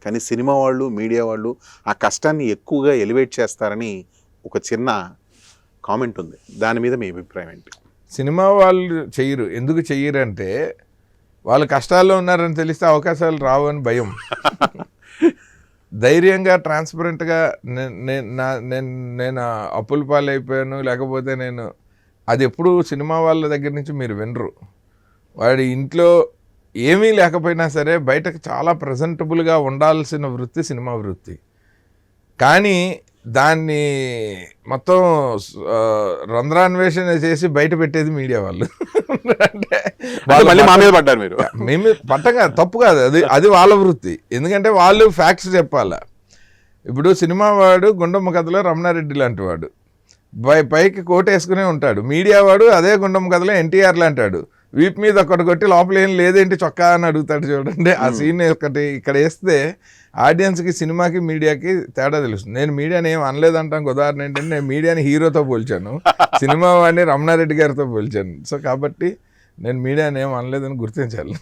కానీ సినిమా వాళ్ళు, మీడియా వాళ్ళు ఆ కష్టాన్ని ఎక్కువగా ఎలివేట్ చేస్తారని ఒక చిన్న కామెంట్ ఉంది. దాని మీద మీ అభిప్రాయం ఏంటి? సినిమా వాళ్ళు చెయ్యరు. ఎందుకు చెయ్యరంటే వాళ్ళు కష్టాల్లో ఉన్నారని తెలిస్తే అవకాశాలు రావని భయం. ధైర్యంగా ట్రాన్స్పరెంట్గా నేను అప్పుల పాలైపోయాను, లేకపోతే నేను అది ఎప్పుడు సినిమా వాళ్ళ దగ్గర నుంచి మీరు వినరు. వాడి ఇంట్లో ఏమీ లేకపోయినా సరే బయటకు చాలా ప్రజెంటబుల్గా ఉండాల్సిన వృత్తి సినిమా వృత్తి. కానీ దాన్ని మొత్తం రంధ్రాన్వేషణ చేసి బయట పెట్టేది మీడియా వాళ్ళు. అంటే మళ్ళీ మా మీద పడ్డారు మీరు. మేము పట్టగా తప్పు కాదు, అది వాళ్ళ వృత్తి. ఎందుకంటే వాళ్ళు ఫ్యాక్ట్స్ చెప్పాలా. ఇప్పుడు సినిమా వాడు గుండమ్మ కథలో రమణారెడ్డి లాంటి వాడు పైకి కోట్ వేసుకునే ఉంటాడు. మీడియా వాడు అదే గుండమ్మ కథలో ఎన్టీఆర్ లాంటాడు. వీపు మీద ఒకటి కొట్టి లోపల ఏం లేదేంటి చొక్కా అని అడుగుతాడు. చూడండి ఆ సీన్ ఒకటి ఇక్కడ వేస్తే ఆడియన్స్కి సినిమాకి మీడియాకి తేడా తెలుస్తుంది. నేను మీడియాని ఏం అనలేదంటాను. ఉదాహరణ ఏంటంటే నేను మీడియాని హీరోతో పోల్చాను, సినిమా వాడిని రమణారెడ్డి గారితో పోల్చాను. సో కాబట్టి నేను మీడియాని ఏం అనలేదని గుర్తించాలి.